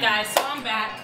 guys, so I'm back.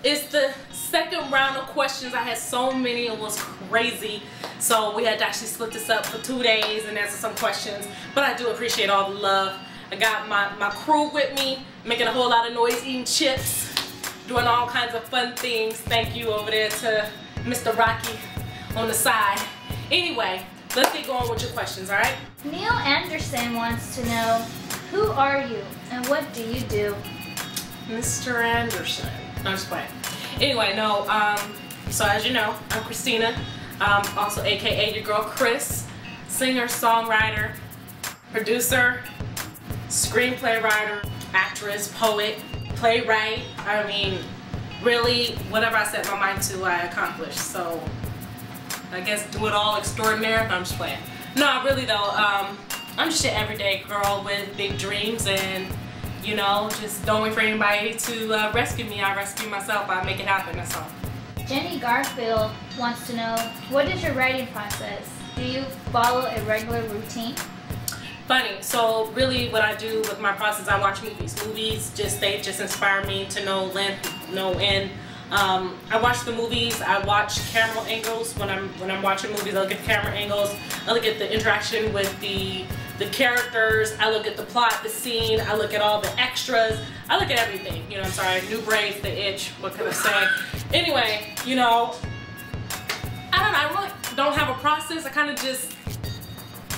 It's the second round of questions. I had so many, it was crazy. So we had to actually split this up for 2 days and answer some questions. But I do appreciate all the love. I got my crew with me, making a whole lot of noise, eating chips, doing all kinds of fun things. Thank you over there to Mr. Rocky on the side. Anyway, let's get going with your questions, alright? Neil Anderson wants to know, who are you and what do you do? Mr. Anderson. No, I'm just playing. Anyway, no, so as you know, I'm Kristina, also aka your girl Chris, singer, songwriter, producer, screenplay writer, actress, poet, playwright. I mean, really, whatever I set my mind to, I accomplish. So, I guess do it all extraordinaire, but I'm just playing. No, really though, I'm just an everyday girl with big dreams, and you know, just don't wait for anybody to rescue me. I rescue myself. I make it happen. That's all. Jenny Garfield wants to know, what is your writing process? Do you follow a regular routine? Funny. So really what I do with my process, I watch movies. They just inspire me to no length, no end. I watch the movies. I watch camera angles when I'm watching movies. I look at the camera angles. I look at the interaction with the characters. I look at the plot, the scene. I look at all the extras. I look at everything. You know, I'm sorry, new braids, the itch. What can I say? Anyway, you know, I really don't have a process. I kind of just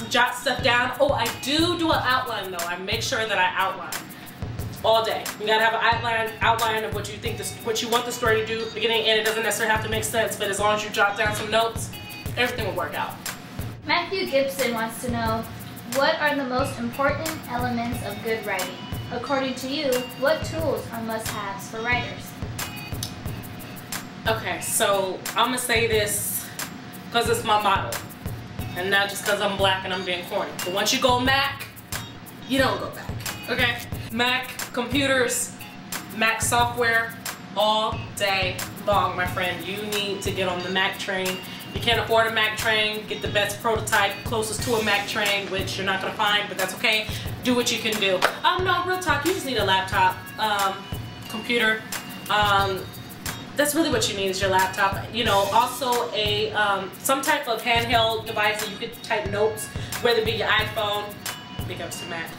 jot stuff down. Oh, I do an outline though. I make sure that I outline all day. You gotta have an outline of what you think, what you want the story to do, beginning and end. It doesn't necessarily have to make sense, but as long as you jot down some notes, everything will work out. Matthew Gibson wants to know, what are the most important elements of good writing? According to you, what tools are must-haves for writers? Okay, so I'm gonna say this because it's my motto, and not just because I'm black and I'm being corny. But once you go Mac, you don't go back. Okay? Mac computers, Mac software, all day long, my friend. You need to get on the Mac train. You can't afford a Mac train, get the best prototype closest to a Mac train, which you're not gonna find, but that's okay. Do what you can do. No, real talk, you just need a laptop, computer. That's really what you need, is your laptop. You know, also a some type of handheld device that you could type notes, whether it be your iPhone, big ups to Mac,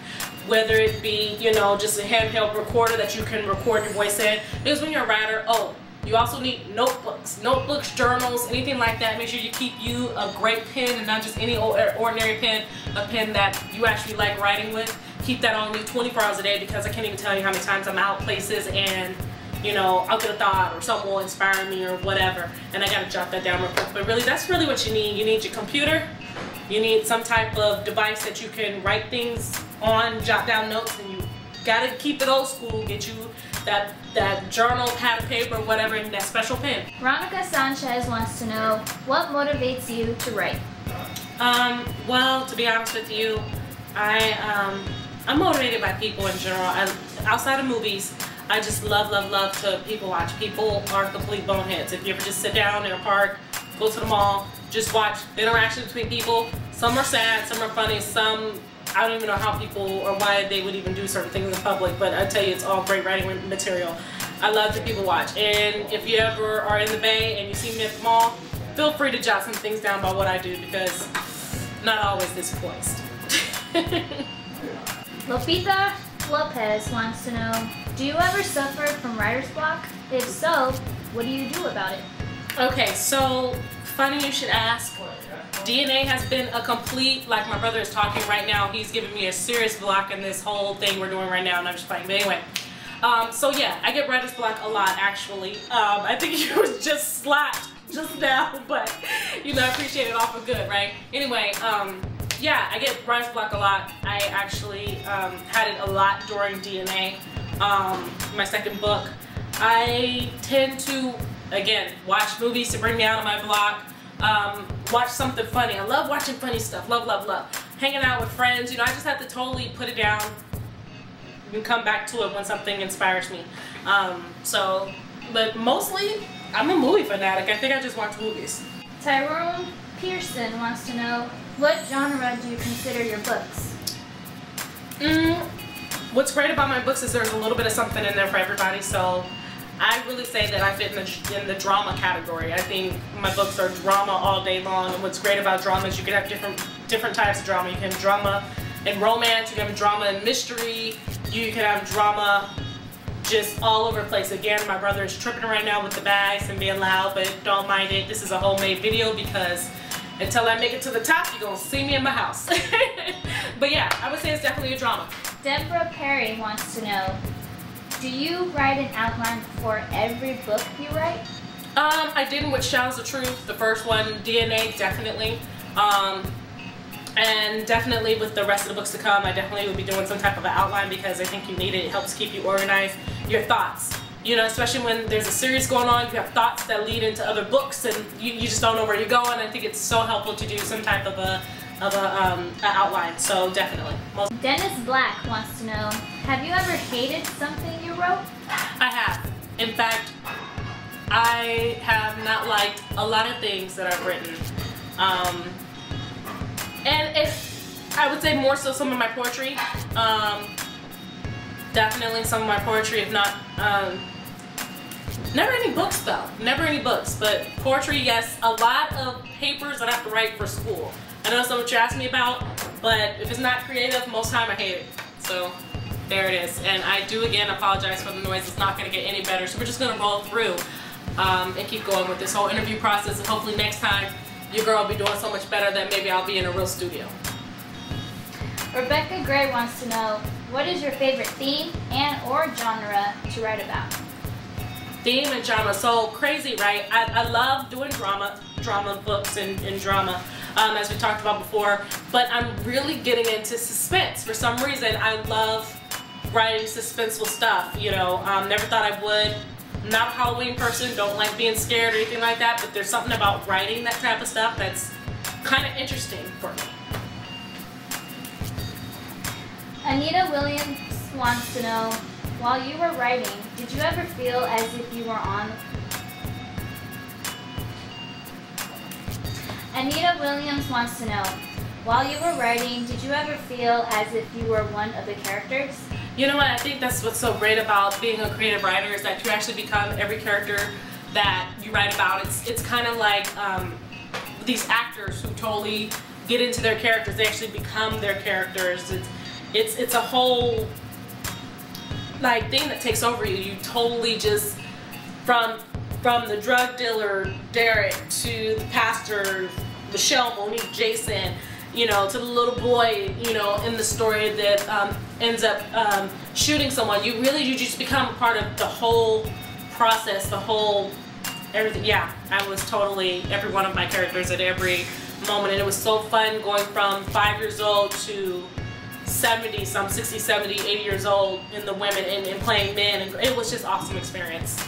whether it be, you know, just a handheld recorder that you can record your voice in. Because when you're a writer, you also need notebooks, journals, anything like that. Make sure you keep you a great pen and not just any ordinary pen, a pen that you actually like writing with. Keep that on me 24 hours a day, because I can't even tell you how many times I'm out places and, you know, I'll get a thought or something will inspire me or whatever, and I gotta jot that down real quick. But really, that's really what you need. You need your computer. You need some type of device that you can write things on, jot down notes, and you gotta keep it old school. Get you that journal, pad of paper, whatever, and that special pen. Veronica Sanchez wants to know, what motivates you to write? Well, to be honest with you, I'm motivated by people in general. Outside of movies, I just love to people watch. People are complete boneheads. If you ever just sit down in a park, go to the mall, just watch the interaction between people. Some are sad, some are funny, some, I don't even know how people or why they would even do certain things in public, but I tell you, it's all great writing material. I love to people watch. And if you ever are in the Bay and you see me at the mall, feel free to jot some things down about what I do, because not always this poised. Lupita Lopez wants to know, do you ever suffer from writer's block? If so, what do you do about it? Okay, so funny you should ask. DNA has been a complete, like my brother is talking right now, he's giving me a serious block in this whole thing we're doing right now, and I'm just playing. But anyway, so yeah, I get writer's block a lot actually. I think you was just slapped just now, but you know, I appreciate it all for good, right? Anyway, yeah, I get writer's block a lot. I actually had it a lot during DNA, my second book. I tend to, again, watch movies to bring me out of my block. Watch something funny. I love watching funny stuff. Love. Hanging out with friends. You know, I just have to totally put it down and come back to it when something inspires me. But mostly, I'm a movie fanatic. I think I just watch movies. Tyrone Pearson wants to know, what genre do you consider your books? what's great about my books is there's a little bit of something in there for everybody. So I really say that I fit in the drama category. I think my books are drama all day long, and what's great about drama is you can have different types of drama. You can have drama and romance, you can have drama and mystery, you can have drama just all over the place. Again, my brother is tripping right now with the bags and being loud, but don't mind it. This is a homemade video because until I make it to the top, you're gonna see me in my house. But yeah, I would say it's definitely a drama. Deborah Perry wants to know, do you write an outline for every book you write? I didn't with Shadows of Truth, the first one. DNA, definitely. And definitely with the rest of the books to come, I definitely will be doing some type of an outline because I think you need it. It helps keep you organized. Your thoughts, you know, especially when there's a series going on, you have thoughts that lead into other books and you just don't know where you're going. I think it's so helpful to do some type of a outline, so definitely. Dennis Black wants to know, have you ever hated something you wrote? I have. In fact, I have not liked a lot of things that I've written. And I would say more so some of my poetry. Definitely some of my poetry, if not, never any books though. Never any books, but poetry, yes. A lot of papers that I have to write for school. I know that's what you asked me about, but if it's not creative, most time I hate it. So there it is. And I do again apologize for the noise. It's not going to get any better. So we're just going to roll through and keep going with this whole interview process. And hopefully next time your girl will be doing so much better that maybe I'll be in a real studio. Rebecca Gray wants to know, what is your favorite theme and or genre to write about? Theme and genre. So crazy, right? I love doing drama books and drama. As we talked about before, but I'm really getting into suspense. For some reason, I love writing suspenseful stuff, you know. Never thought I would. I'm not a Halloween person, don't like being scared or anything like that, but there's something about writing that type of stuff that's kind of interesting for me. Anita Williams wants to know, while you were writing, did you ever feel as if you were on... Anita Williams wants to know, while you were writing, did you ever feel as if you were one of the characters? You know what, I think that's what's so great about being a creative writer is that you actually become every character that you write about. It's kind of like these actors who totally get into their characters. They actually become their characters. It's a whole like thing that takes over you. You totally just, from the drug dealer Derek to the pastor Michelle, Monique, Jason, you know, to the little boy, you know, in the story that ends up shooting someone. You just become a part of the whole process, the whole everything. Yeah, I was totally every one of my characters at every moment, and it was so fun going from 5 years old to 70, some 60, 70, 80 years old in the women and playing men, and it was just an awesome experience.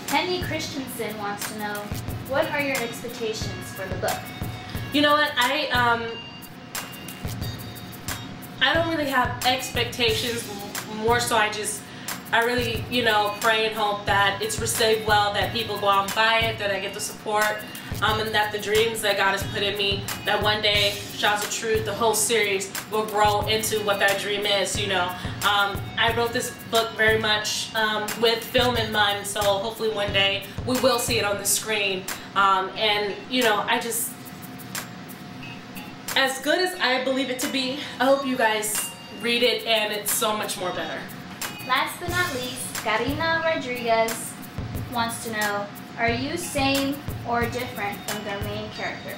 Penny Christensen wants to know, what are your expectations for the book? You know what, I don't really have expectations, more so I really, you know, pray and hope that it's received well, that people go out and buy it, that I get the support, and that the dreams that God has put in me, that one day, Shadows of Truth, the whole series, will grow into what that dream is, you know. I wrote this book very much with film in mind, so hopefully one day we will see it on the screen. And, you know, as good as I believe it to be, I hope you guys read it and it's so much more better. Last but not least, Karina Rodriguez wants to know, are you same or different from the main character?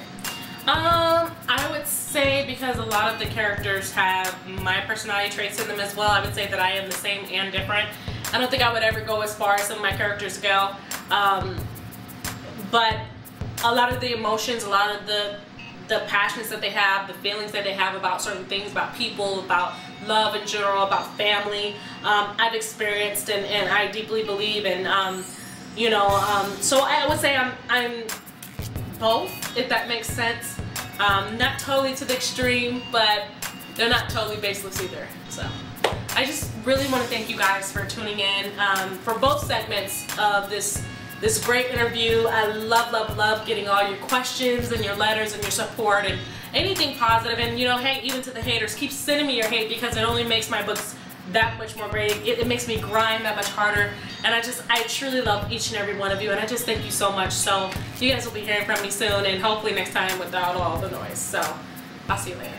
I would say, because a lot of the characters have my personality traits in them as well, I would say that I am the same and different. I don't think I would ever go as far as some of my characters go, but a lot of the emotions, a lot of the passions that they have, the feelings that they have about certain things, about people, about love in general, about family, I've experienced and I deeply believe in, you know, so I would say I'm both, if that makes sense. Not totally to the extreme, but they're not totally baseless either. So I just really want to thank you guys for tuning in for both segments of this great interview. I love getting all your questions and your letters and your support, anything positive. And you know, hey, even to the haters, keep sending me your hate, because it only makes my books that much more great. It makes me grind that much harder. And I truly love each and every one of you, and I just thank you so much. So you guys will be hearing from me soon, and hopefully next time without all the noise. So I'll see you later.